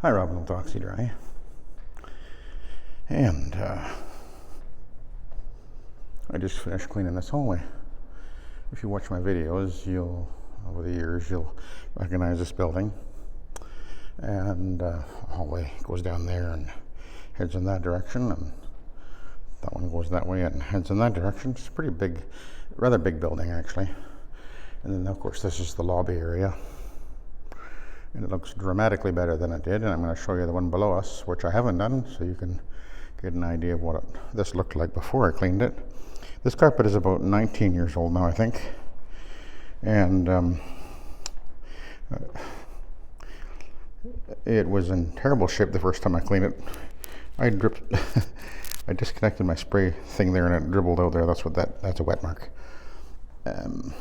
Hi, Robin with Oxy-Dry. And I just finished cleaning this hallway. If you watch my videos, over the years, you'll recognize this building. And the hallway goes down there and heads in that direction, and that one goes that way and heads in that direction. It's a pretty big, rather big building actually. And then of course this is the lobby area. And it looks dramatically better than it did, and I'm going to show you the one below us, which I haven't done, so you can get an idea of what this looked like before I cleaned it. This carpet is about 19 years old now, I think, and it was in terrible shape the first time I cleaned it. I disconnected my spray thing there, and it dribbled out there. That's a wet mark. And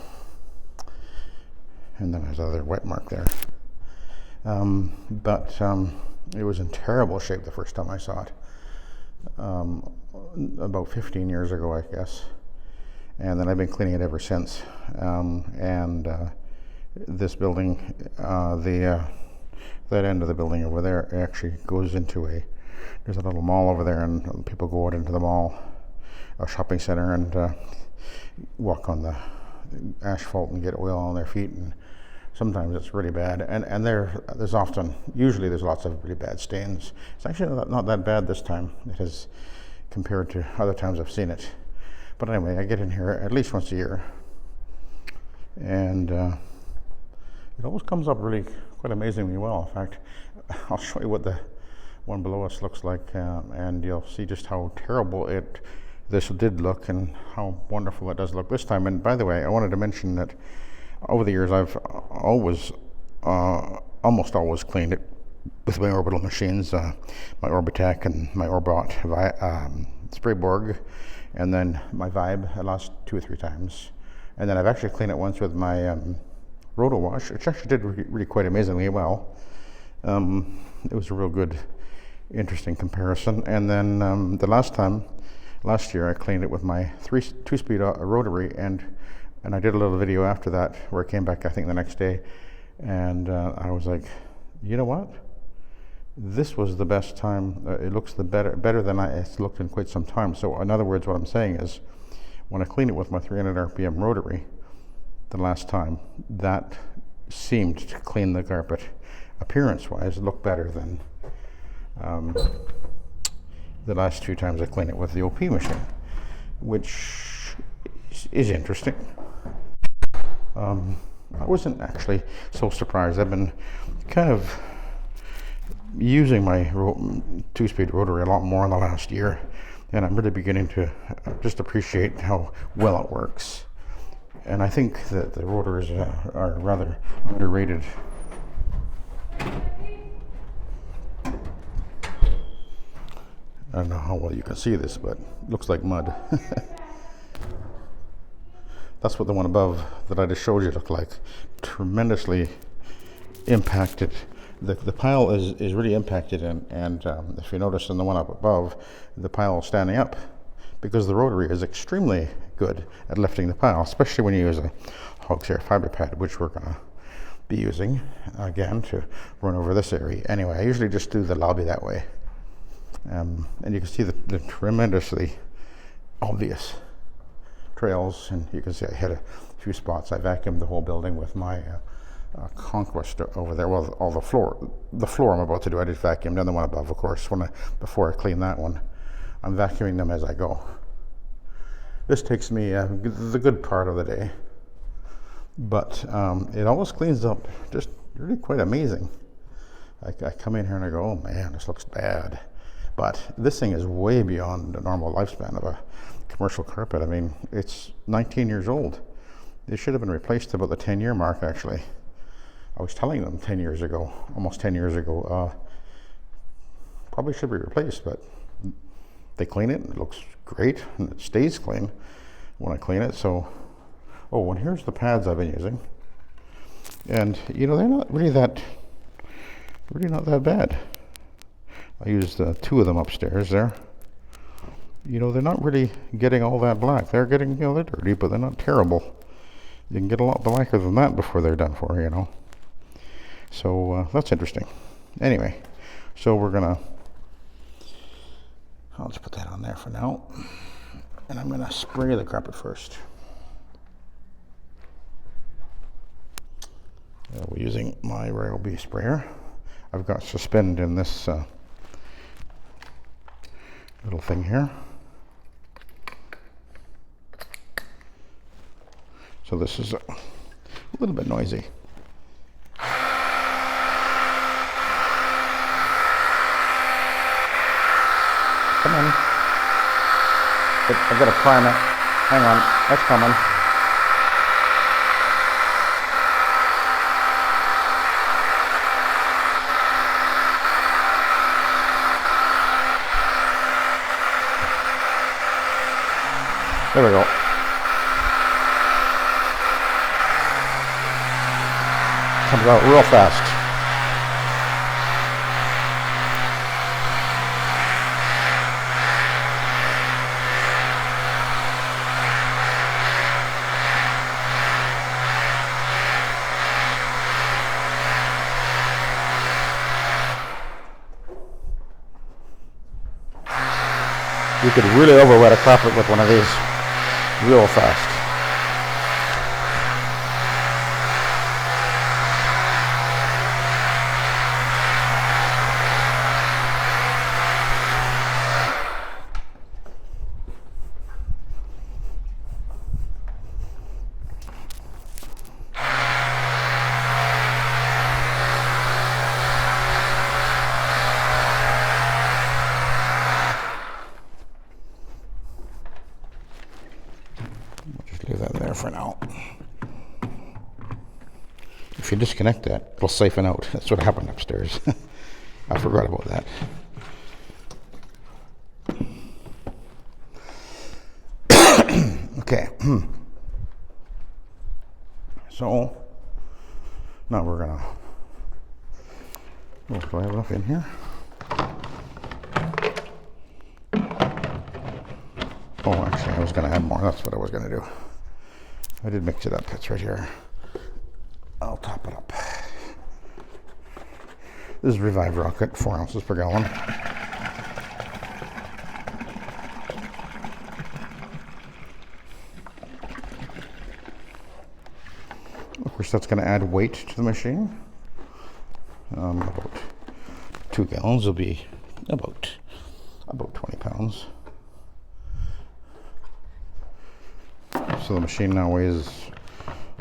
then there's another wet mark there. But it was in terrible shape the first time I saw it, about 15 years ago, I guess. And then I've been cleaning it ever since. This building, that end of the building over there actually goes into there's a little mall over there, and people go out into the mall, a shopping center, and walk on the asphalt and get oil on their feet, and sometimes it's really bad, and there's usually lots of really bad stains. It's actually not that bad this time. It is, compared to other times I've seen it. But anyway, I get in here at least once a year, and it always comes up really quite amazingly well. In fact, I'll show you what the one below us looks like, and you'll see just how terrible this did look and how wonderful it does look this time. And by the way, I wanted to mention that over the years, I've almost always cleaned it with my orbital machines, my Orbitech and my Orbot spray Borg, and then my Vibe the last 2 or 3 times. And then I've actually cleaned it once with my Roto Wash, which actually did really quite amazingly well. It was a real good, interesting comparison. And then last year, I cleaned it with my 2-speed Rotary, and I did a little video after that where I came back, I think, the next day, and I was like, you know what? This was the best time. It looks better than it's looked in quite some time. So in other words, what I'm saying is, when I cleaned it with my 300 RPM Rotary the last time, that seemed to clean the carpet appearance-wise, look better than the last 2 times I cleaned it with the OP machine, which is interesting. I wasn't actually so surprised. I've been kind of using my 2-speed Rotary a lot more in the last year, and I'm really beginning to just appreciate how well it works. And I think that the rotors are rather underrated. I don't know how well you can see this, but it looks like mud. That's what the one above that I just showed you looked like. Tremendously impacted. The pile is really impacted, and if you notice in the one up above, the pile is standing up because the Rotary is extremely good at lifting the pile, especially when you use a Oxy-Dry fiber pad, which we're going to be using again to run over this area. Anyway, I usually just do the lobby that way. And you can see the tremendously obvious trails, and you can see I hit a few spots. I vacuumed the whole building with my Conquest over there. Well, all the floor I'm about to do, I just vacuumed, and the one above, of course, before I clean that one. I'm vacuuming them as I go. This takes me the good part of the day, but it always cleans up just really quite amazing. I come in here and I go, oh man, this looks bad. But this thing is way beyond the normal lifespan of a commercial carpet. I mean, it's 19 years old. It should have been replaced about the 10-year mark, actually. I was telling them 10 years ago, almost 10 years ago, probably should be replaced, but they clean it, and it looks great, and it stays clean when I clean it. So, and here's the pads I've been using. And, they're not really not that bad. I used 2 of them upstairs there. They're not really getting all that black. They're getting, they're dirty, but they're not terrible. You can get a lot blacker than that before they're done for, So that's interesting. Anyway, So I'll just put that on there for now. And I'm gonna spray the carpet first. We're using my Ryobi sprayer. I've got suspended in this little thing here. So this is a little bit noisy. Come on. I've got to prime it. Hang on, that's coming. There we go. Comes out real fast. You could really overwet a carpet with one of these real fast. Leave that there for now. If you disconnect that, it'll siphon out. That's what happened upstairs. I forgot about that. Okay. So now we're gonna. Oh, do I have enough in here? Oh, actually, I was gonna add more. That's what I was gonna do. I did mix it up. It's right here. I'll top it up. This is Revive Rocket, 4 ounces per gallon. Of course, that's going to add weight to the machine. About 2 gallons will be about 20 pounds. So the machine now weighs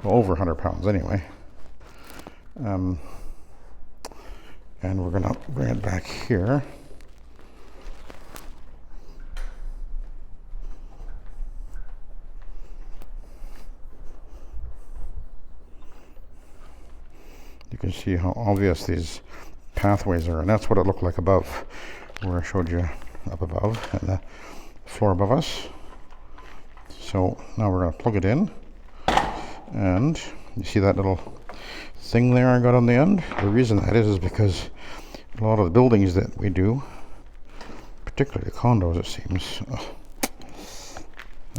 over 100 pounds anyway. And we're going to bring it back here. You can see how obvious these pathways are, and that's what it looked like above, where I showed you up above and the floor above us. So now we're going to plug it in, and you see that little thing there I got on the end? The reason that is because a lot of the buildings that we do, particularly condos it seems,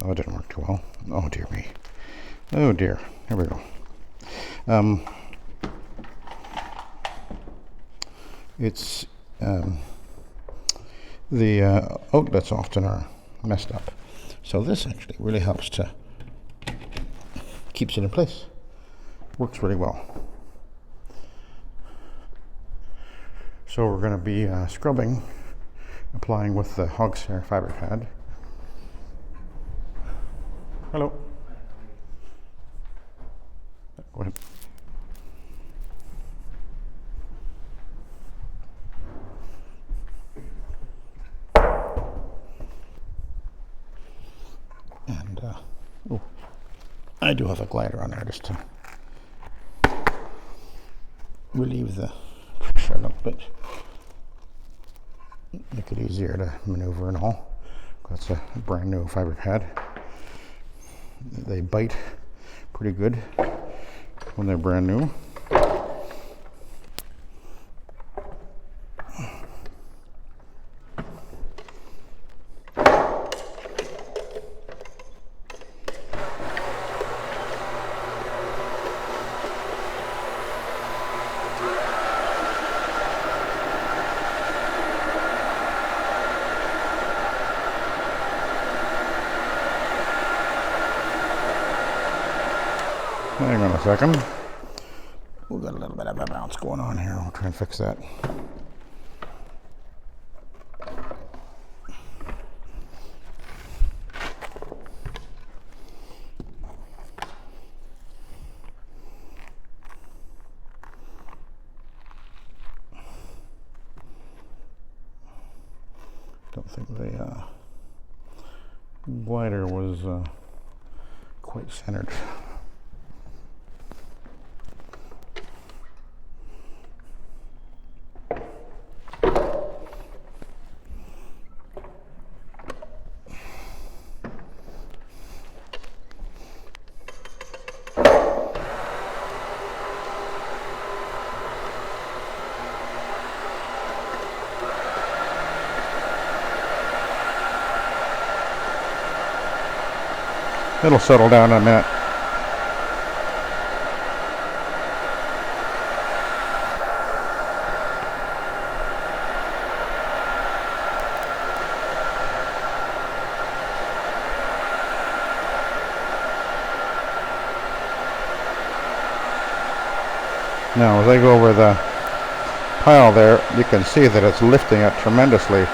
oh, it didn't work too well. Oh dear me. Oh dear. Here we go. It's the outlets often are messed up. So this actually really helps to keeps it in place. Works really well. So we're going to be scrubbing, applying with the Oxy-Dry fiber pad. Hello. Go ahead. And oh, I do have a glider on there just to relieve the pressure a little bit, make it easier to maneuver and all. That's a brand new fiber pad. They bite pretty good when they're brand new. Hang on a second. We've got a little bit of a bounce going on here. We'll try and fix that. Don't think the glider was quite centered. It'll settle down in a minute. Now, as I go over the pile there, you can see that it's lifting it tremendously.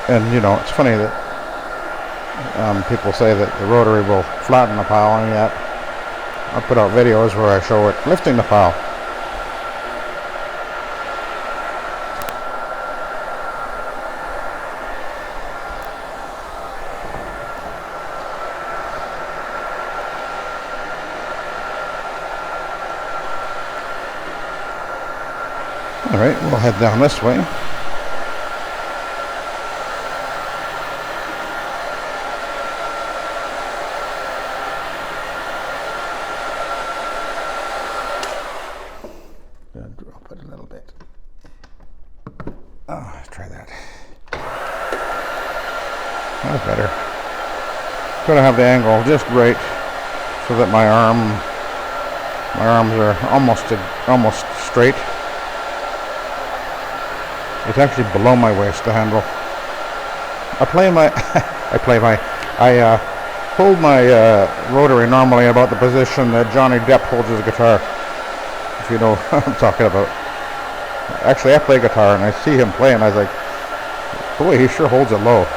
And, you know, it's funny that people say that the rotary will flatten the pile, and yet I put out videos where I show it lifting the pile. All right, we'll head down this way. Drop it a little bit. Oh, let's try that. That's better. Gotta have the angle just right so that my arms are almost straight. It's actually below my waist, the handle. I hold my rotary normally about the position that Johnny Depp holds his guitar. If you know what I'm talking about. Actually, I play guitar and I see him play and I was like, boy, he sure holds it low.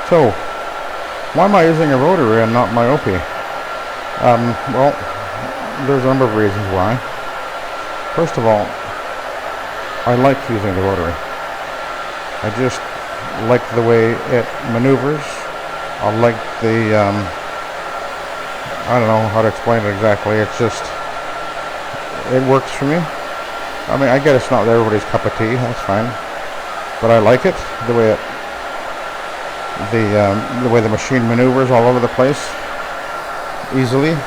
So, why am I using a rotary and not my OP? Well, there's a number of reasons why. First of all, I like using the rotary. I just like the way it maneuvers. I like the, I don't know how to explain it exactly. It's just, it works for me. I mean, I get it's not everybody's cup of tea, that's fine. But I like it, the way the machine maneuvers all over the place easily.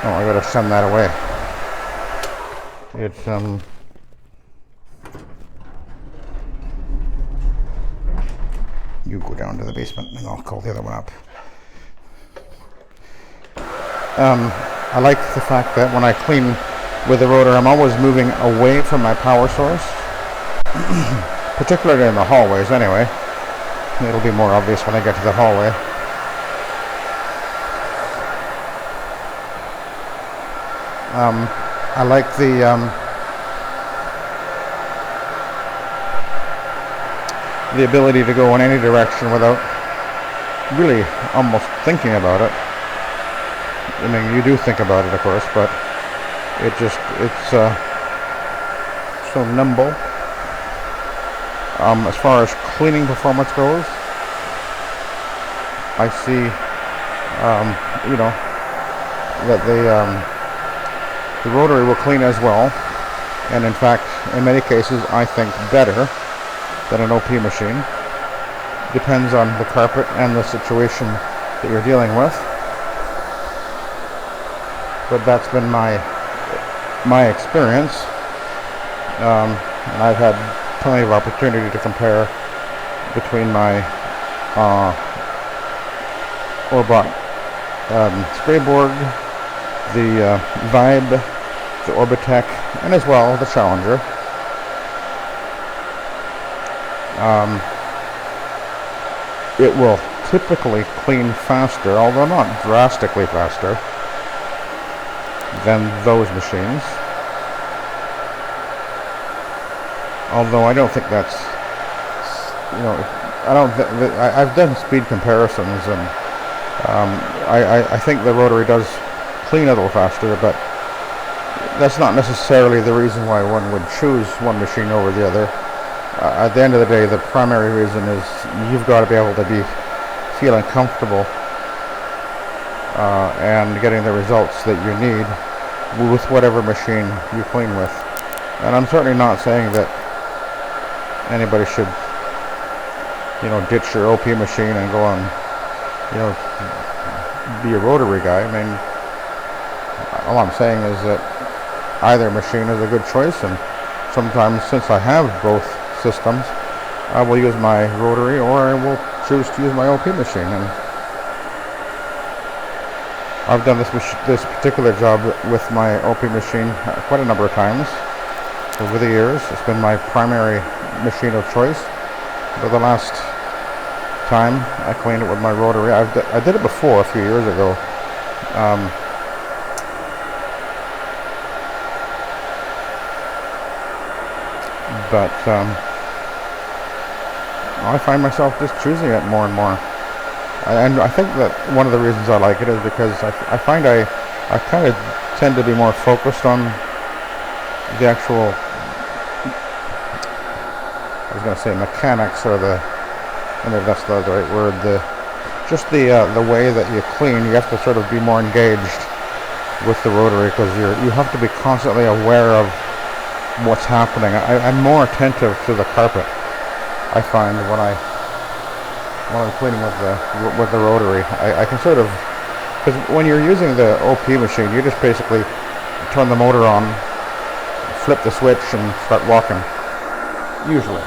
Oh, I gotta send that away. It's you go down to the basement and I'll call the other one up. I like the fact that when I clean with the rotor, I'm always moving away from my power source, particularly in the hallways anyway. It'll be more obvious when I get to the hallway. I like the ability to go in any direction without really almost thinking about it. I mean, you do think about it, of course, but it's so nimble. As far as cleaning performance goes, I see, you know, that The rotary will clean as well, and in fact, in many cases, I think better than an OP machine. Depends on the carpet and the situation that you're dealing with. But that's been my experience. And I've had plenty of opportunity to compare between my Orbot spray board, the Vibe, the Orbitech, and as well the Challenger. It will typically clean faster, although not drastically faster, than those machines. Although I don't think that's, I've done speed comparisons, and I think the rotary does clean a little faster, but that's not necessarily the reason why one would choose one machine over the other. At the end of the day, the primary reason is you've got to be able to be feeling comfortable and getting the results that you need with whatever machine you clean with. And I'm certainly not saying that anybody should, ditch your OP machine and go and, be a rotary guy. I mean, all I'm saying is that either machine is a good choice, and sometimes, since I have both systems, I will use my rotary, or I will choose to use my OP machine. And I've done this particular job with my OP machine quite a number of times over the years. It's been my primary machine of choice. But the last time I cleaned it with my rotary, I did it before a few years ago. But I find myself just choosing it more and more. And I think that one of the reasons I like it is because I find I kind of tend to be more focused on the actual, I was going to say mechanics, or maybe that's the right word, just the way that you clean. You have to sort of be more engaged with the rotary, because you have to be constantly aware of what's happening. I'm more attentive to the carpet, I find, when I'm cleaning with the rotary. I can sort of, because when you're using the OP machine, you just basically turn the motor on, flip the switch, and start walking, usually.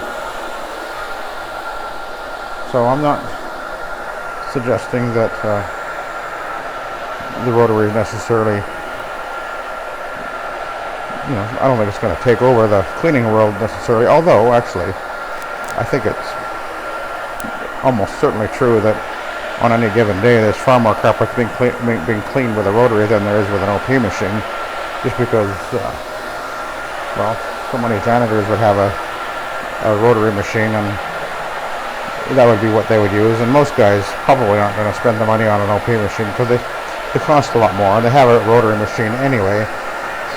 So I'm not suggesting that the rotary is necessarily, I don't think it's going to take over the cleaning world necessarily, although actually I think it's almost certainly true that on any given day there's far more carpet being cleaned with a rotary than there is with an OP machine, just because so many janitors would have a rotary machine, and that would be what they would use. And most guys probably aren't going to spend the money on an OP machine because they cost a lot more, and they have a rotary machine anyway.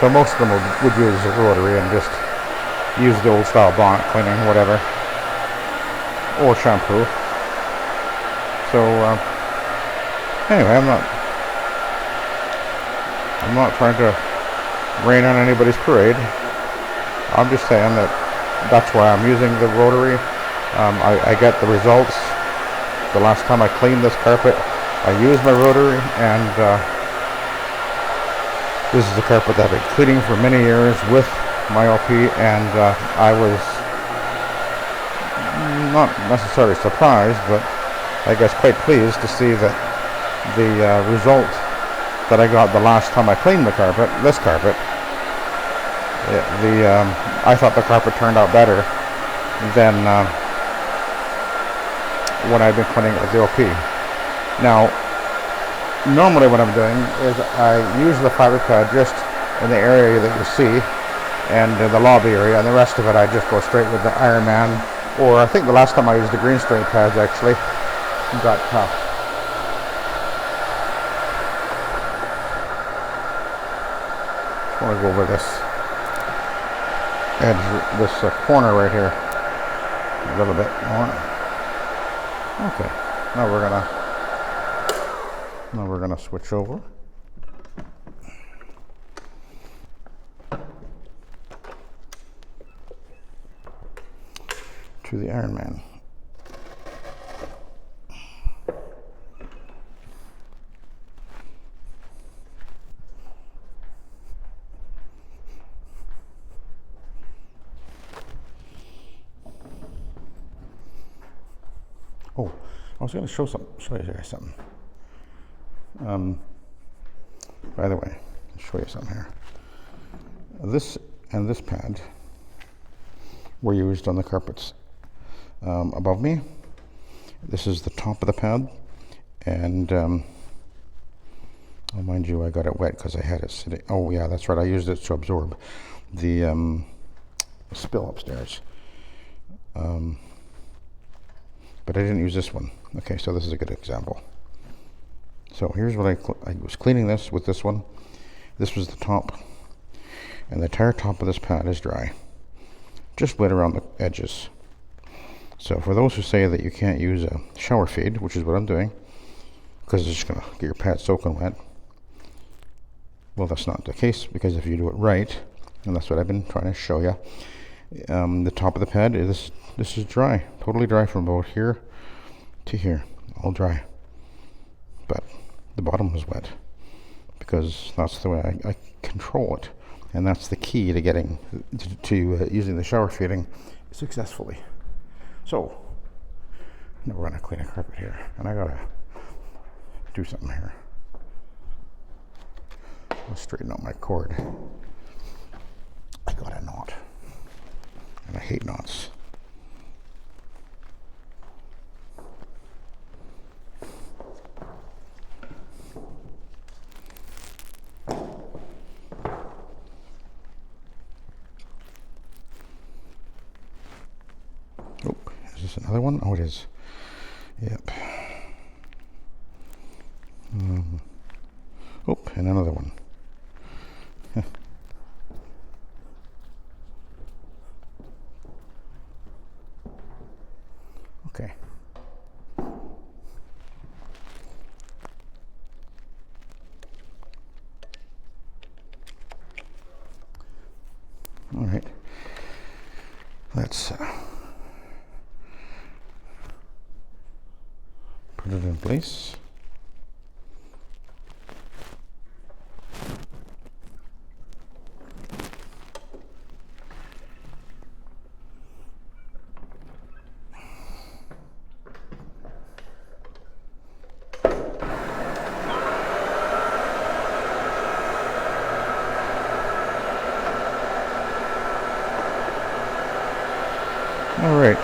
So most of them would use a rotary and just use the old style bonnet cleaning, whatever, or shampoo. So anyway, I'm not trying to rain on anybody's parade. I'm just saying that that's why I'm using the rotary. I get the results. The last time I cleaned this carpet, I used my rotary, and this is a carpet that I've been cleaning for many years with my OP, and I was not necessarily surprised, but I guess quite pleased to see that the result that I got the last time I cleaned this carpet, I thought the carpet turned out better than when I've been cleaning it with the OP. Now, normally what I'm doing is I use the fiber pad just in the area that you see, and in the lobby area, and the rest of it I just go straight with the Iron Man, or I think the last time I used the green straight pads actually got tough. Just want to go over this edge, this corner right here a little bit more. Okay, now we're gonna switch over. to the Iron Man. Oh, I was going to show you guys something. By the way, I'll show you something here. This and this pad were used on the carpets above me. This is the top of the pad, and oh, mind you, I got it wet because I had it sitting. Oh yeah, that's right. I used it to absorb the spill upstairs. But I didn't use this one. Okay, so this is a good example. So here's what I was cleaning this with this one. This was the top, and the entire top of this pad is dry, just wet around the edges. So for those who say that you can't use a shower feed, which is what I'm doing, because it's just going to get your pad soaking wet, well, that's not the case, because if you do it right, and that's what I've been trying to show you, the top of the pad is this is dry, totally dry from about here to here, all dry. But the bottom was wet because that's the way I control it, and that's the key to getting to using the shower feeding successfully. So now we're going to clean a carpet here, and I gotta do something here. I'll straighten out my cord. I got a knot, and I hate knots. Oh, is this another one? Oh, it is. Yep. Oh, and another one. Okay. All right. Let's put it in place. All right.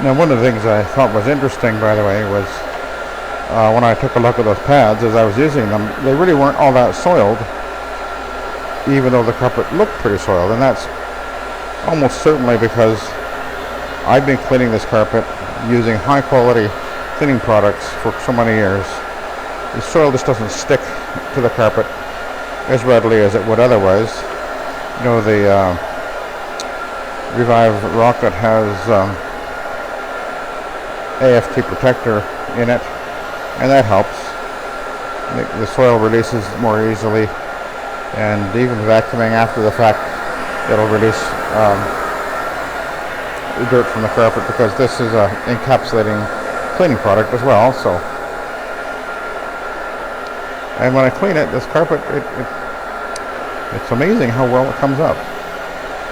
Now, one of the things I thought was interesting, by the way, was when I took a look at those pads as I was using them, they really weren't all that soiled, even though the carpet looked pretty soiled, and that's almost certainly because I've been cleaning this carpet using high quality cleaning products for so many years. The soil just doesn't stick to the carpet as readily as it would otherwise. You know, the Revive Rocket has AFT protector in it, and that helps. The soil releases more easily, and even vacuuming after the fact, it'll release the dirt from the carpet, because this is a encapsulating cleaning product as well. So, and when I clean it, this carpet, it's amazing how well it comes up.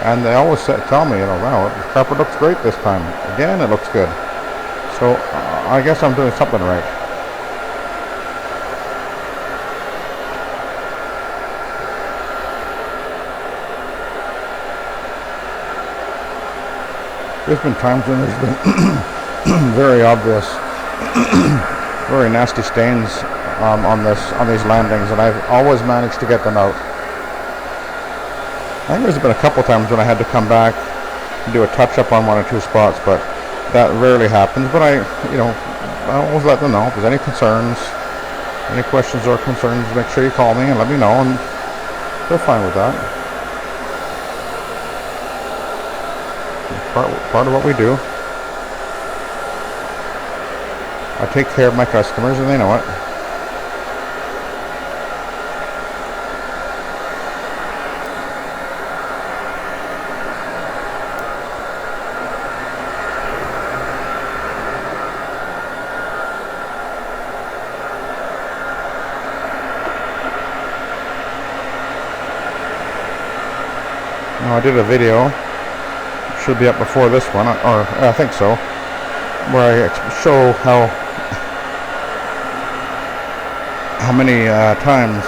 And they always tell me, you know, wow, the carpet looks great this time. Again, it looks good. So I guess I'm doing something right. There's been times when there's been very obvious, very nasty stains on these landings, and I've always managed to get them out. I think there's been a couple times when I had to come back and do a touch-up on one or two spots, but that rarely happens. But I always let them know if there's any concerns, any questions or concerns. Make sure you call me and let me know, and they're fine with that. Part of what we do. I take care of my customers, and they know it. Now, I did a video, should be up before this one, or I think so, where I show how many times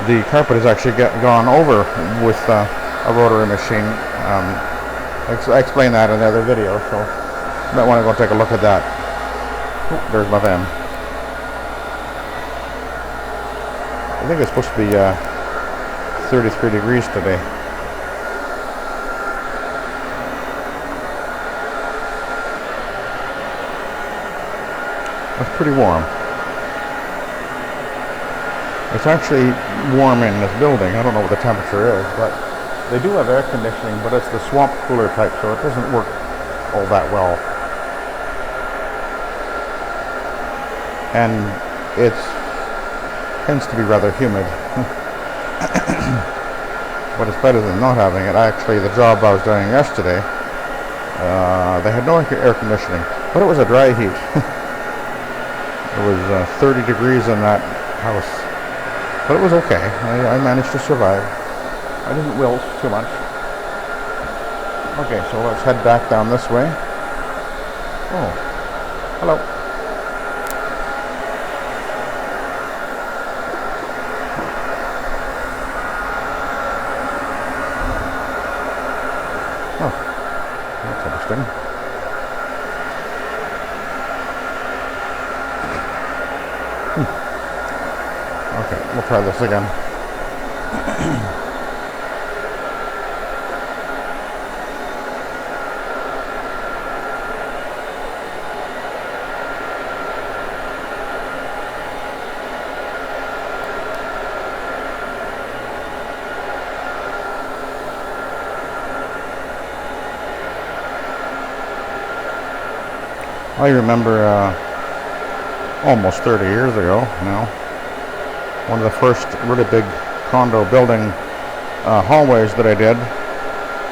the carpet has actually gone over with a rotary machine. I explained that in the other video, so you might want to go take a look at that. Oh, there's my van. I think it's supposed to be 33 degrees today. It's pretty warm. It's actually warm in this building. I don't know what the temperature is, but they do have air conditioning, but it's the swamp cooler type, so it doesn't work all that well. And it tends to be rather humid. But it's better than not having it. Actually, the job I was doing yesterday, they had no air conditioning, but it was a dry heat. It was 30 degrees in that house, but it was okay. I managed to survive. I didn't wilt too much. Okay, so let's head back down this way. Oh, hello. Oh, that's interesting. Okay, we'll try this again. I remember almost 30 years ago now, one of the first really big condo building hallways that I did.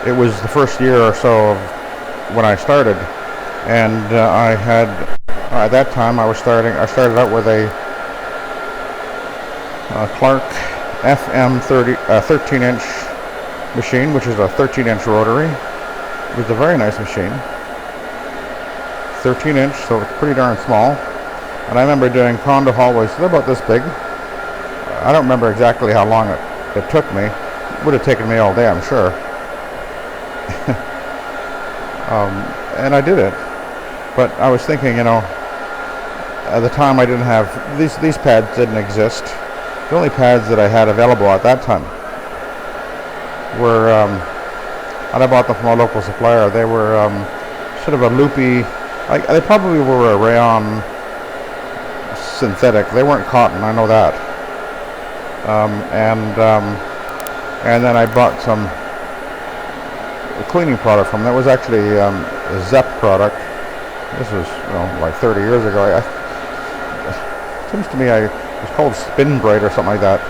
It was the first year or so of when I started, and I had at that time I started out with a Clark FM 13-inch machine, which is a 13-inch rotary. It was a very nice machine, 13-inch, so it's pretty darn small. And I remember doing condo hallways, they're about this big. I don't remember exactly how long it took me. It would have taken me all day, I'm sure. And I did it. But I was thinking, you know, at the time I didn't have, these pads didn't exist. The only pads that I had available at that time were, and I bought them from a local supplier. They were sort of a loopy, they probably were a rayon synthetic. They weren't cotton, I know that. And then I bought some cleaning product from them. That was actually a ZEP product. This was, you know, like 30 years ago. It seems to me it was called Spin Bright or something like that.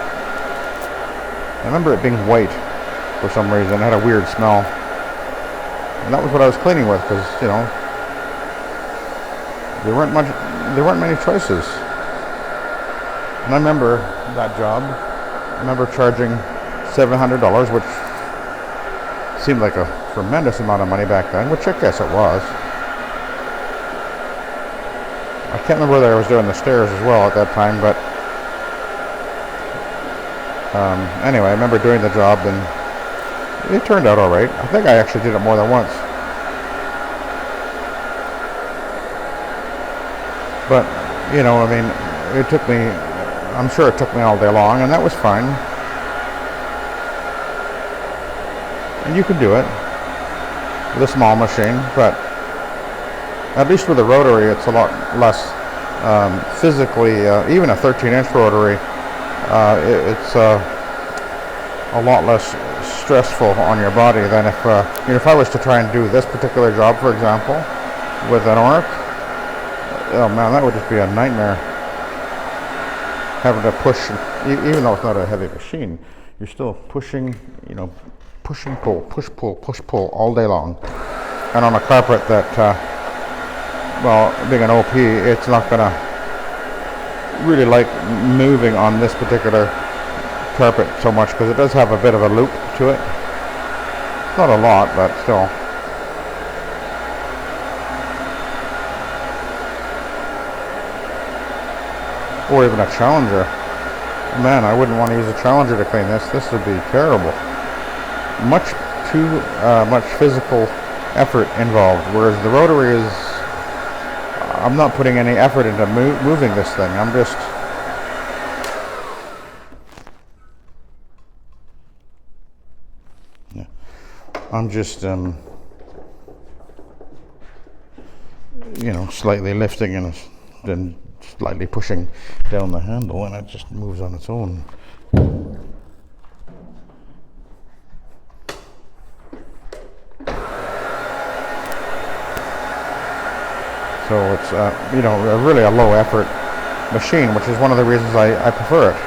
I remember it being white for some reason. It had a weird smell. And that was what I was cleaning with, because, you know, there weren't many choices. And I remember that job. I remember charging $700, which seemed like a tremendous amount of money back then, which I guess it was. I can't remember whether I was doing the stairs as well at that time, but anyway, I remember doing the job, and it turned out all right. I think I actually did it more than once. But, you know, I mean, I'm sure it took me all day long, and that was fine. And you can do it with a small machine, but at least with a rotary, it's a lot less physically, even a 13-inch rotary, it's a lot less stressful on your body than if, you know, if I was to try and do this particular job, for example, with an ORC, Oh man, that would just be a nightmare. Having to push, even though it's not a heavy machine, you're still pushing, push and pull, push, pull all day long. And on a carpet that, well, being an OP, it's not gonna really like moving on this particular carpet so much because it does have a bit of a loop to it. Not a lot, but still. Or even a Challenger. Man, I wouldn't want to use a Challenger to clean this. This would be terrible. Much too much physical effort involved. Whereas the Rotary is, I'm not putting any effort into moving this thing. I'm just slightly lifting and then slightly pushing down the handle, and it just moves on its own. So it's really a low effort machine, which is one of the reasons I prefer it.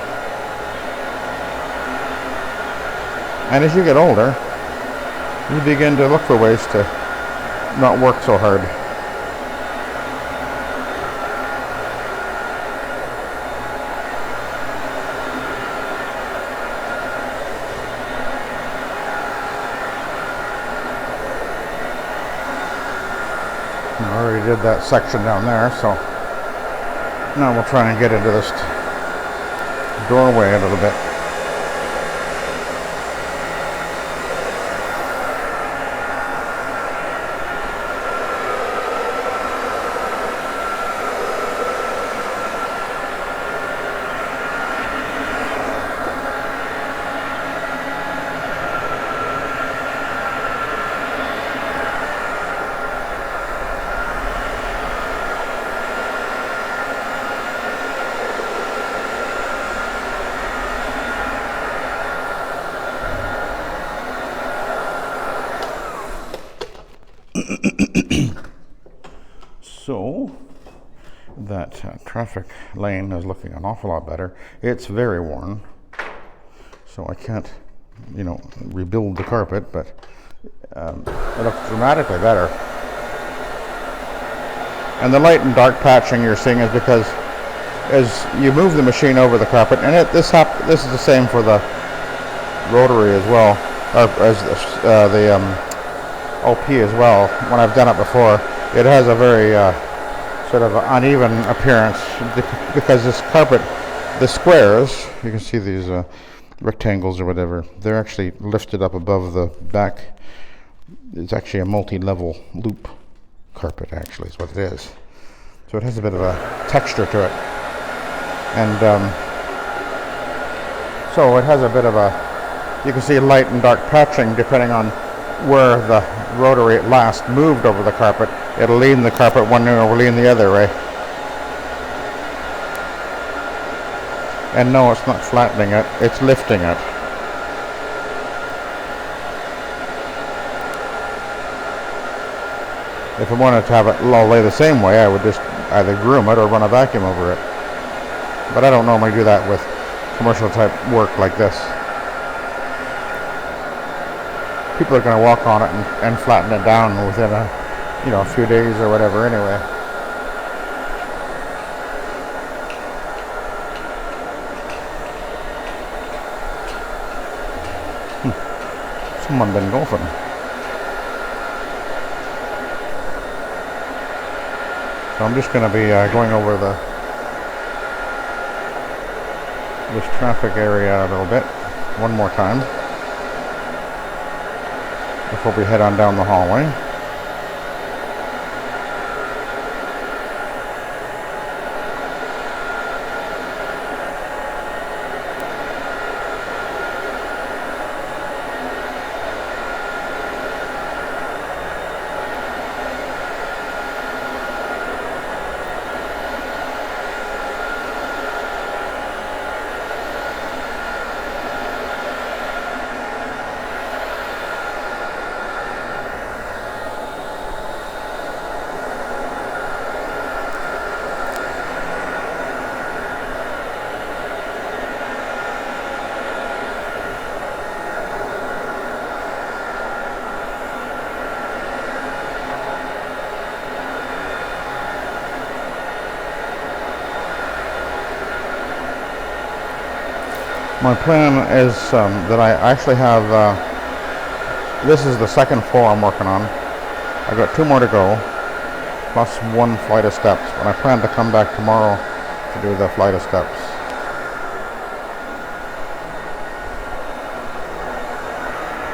And as you get older, you begin to look for ways to not work so hard. I already did that section down there, so now we'll try and get into this doorway a little bit. So that traffic lane is looking an awful lot better. It's very worn, so I can't, rebuild the carpet, but it looks dramatically better. And the light and dark patching you're seeing is because as you move the machine over the carpet, and this is the same for the Rotary as well, or as the OP as well. When I've done it before, it has a very sort of uneven appearance because this carpet, the squares, you can see these rectangles or whatever, they're actually lifted up above the back. It's actually a multi-level loop carpet, actually, is what it is. So it has a bit of a texture to it. And so it has a bit of you can see light and dark patching depending on where the Rotary at last moved over the carpet. It'll lean the carpet one way or lean the other way. And no, it's not flattening it, it's lifting it. If I wanted to have it all lay the same way, I would just either groom it or run a vacuum over it. But I don't normally do that with commercial type work like this. People are going to walk on it and flatten it down within a few days or whatever anyway. Someone been golfing. So I'm just going to be going over this traffic area a little bit one more time before we head on down the hallway. My plan is that I actually have, this is the second floor I'm working on. I've got 2 more to go, plus 1 flight of steps, and I plan to come back tomorrow to do the flight of steps.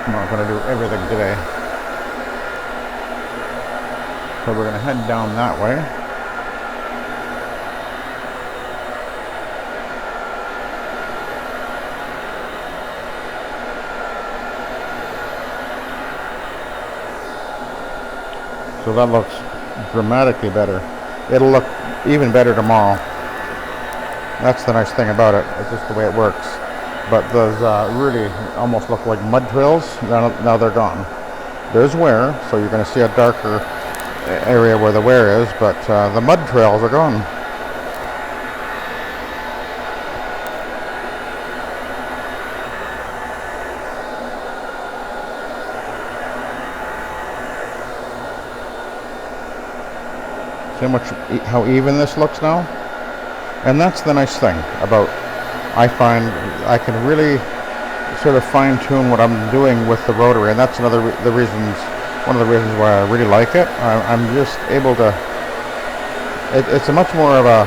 I'm not going to do everything today. So we're going to head down that way. So that looks dramatically better. It'll look even better tomorrow. That's the nice thing about it. It's just the way it works. But those really almost look like mud trails. Now they're gone. There's wear, so you're going to see a darker area where the wear is, but the mud trails are gone. See how even this looks now? And that's the nice thing about, I find I can really sort of fine-tune what I'm doing with the rotary, and that's one of the reasons why I really like it. I'm just able to, it's a much more of a,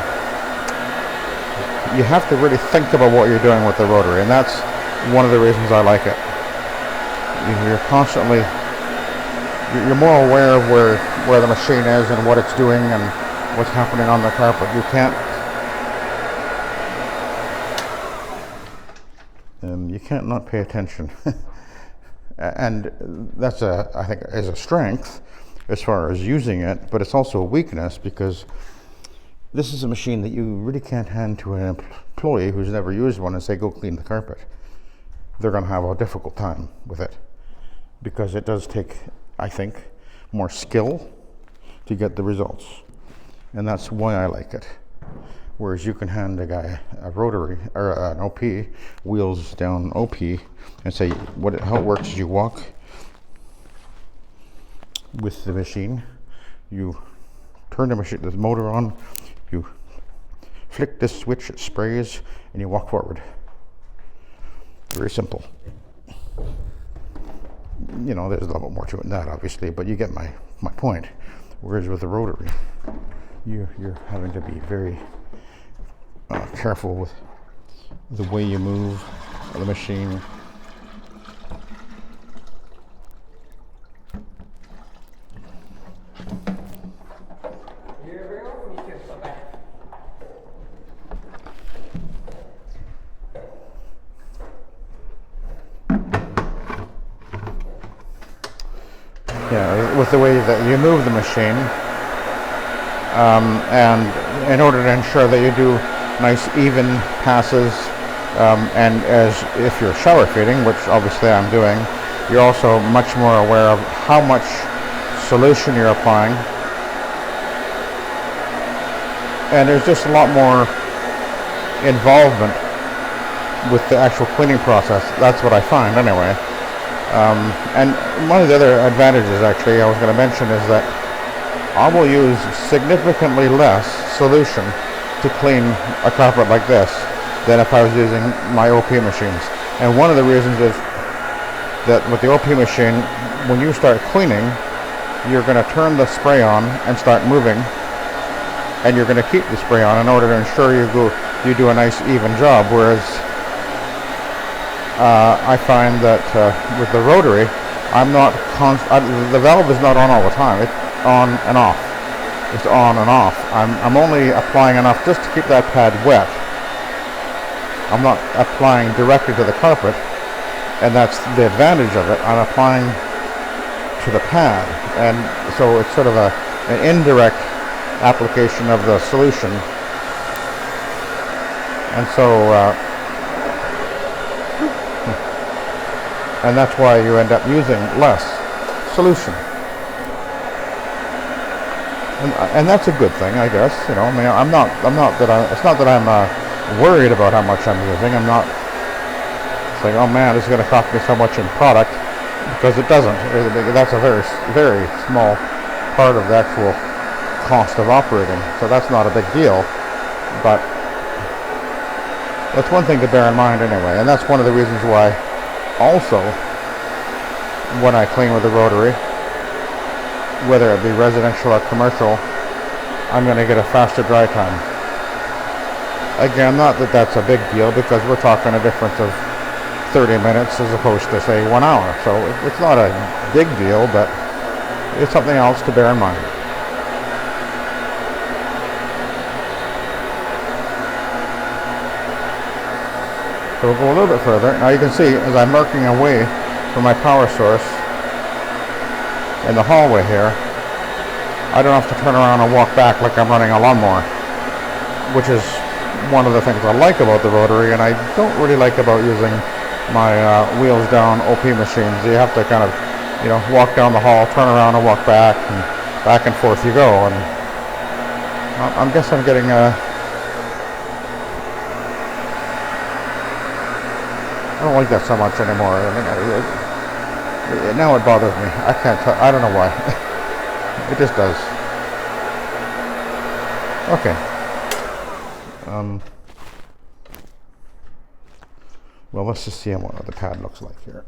you have to really think about what you're doing with the rotary, and that's one of the reasons I like it. You're constantly, you're more aware of where the machine is and what it's doing and what's happening on the carpet. You can't not pay attention. And that's I think is a strength as far as using it, but it's also a weakness because this is a machine that you really can't hand to an employee who's never used one and say, go clean the carpet. They're going to have a difficult time with it because it does take, I think, more skill to get the results, and that's why I like it. Whereas you can hand a guy a rotary or an OP, wheels down OP, and say how it works is you walk with the machine, you turn the motor on, you flick this switch, it sprays, and you walk forward. Very simple. You know, there's a little bit more to it than that, obviously, but you get my point. Whereas with the rotary, you're having to be very careful with the way you move the machine. Yeah, with the way that you move the machine, and in order to ensure that you do nice even passes, and as if you're shower feeding, which obviously I'm doing, you're also much more aware of how much solution you're applying, and there's just a lot more involvement with the actual cleaning process. That's what I find anyway. And one of the other advantages actually I was going to mention is that I will use significantly less solution to clean a carpet like this than if I was using my OP machines. And one of the reasons is that with the OP machine, when you start cleaning, you're going to turn the spray on and start moving, and you're going to keep the spray on in order to ensure you do a nice even job. Whereas I find that with the rotary, the valve is not on all the time. It's on and off. It's on and off. I'm only applying enough just to keep that pad wet. I'm not applying directly to the carpet, and that's the advantage of it. I'm applying to the pad, and so it's sort of an indirect application of the solution. And so and that's why you end up using less solution. And that's a good thing, I guess. You know, I mean, it's not that I'm worried about how much I'm using. I'm not saying, oh man, this is going to cost me so much in product, because it doesn't. That's a very, very small part of the actual cost of operating. So that's not a big deal. But That's one thing to bear in mind anyway, and that's one of the reasons why also when I clean with the Rotary, whether it be residential or commercial, I'm going to get a faster dry time. Again, not that that's a big deal, because we're talking a difference of 30 minutes as opposed to, say, 1 hour. So it's not a big deal, but it's something else to bear in mind. So we'll go a little bit further. Now you can see, as I'm working away from my power source in the hallway here, I don't have to turn around and walk back like I'm running a lawnmower, which is one of the things I like about the Rotary, and I don't really like about using my wheels down OP machines. You have to kind of, you know, walk down the hall, turn around and walk back and forth you go. And I guess I'm getting I don't like that so much anymore. I mean, now it bothers me. I can't tell. I don't know why. It just does. Okay. Well, let's just see what the pad looks like here.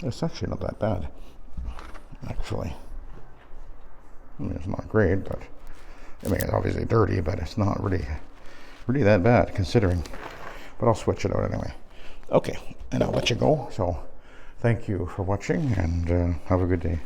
It's actually not that bad, actually. I mean, it's not great, but I mean, it's obviously dirty, but it's not really that bad considering. But I'll switch it out anyway. Okay, and I'll let you go. So thank you for watching, and have a good day.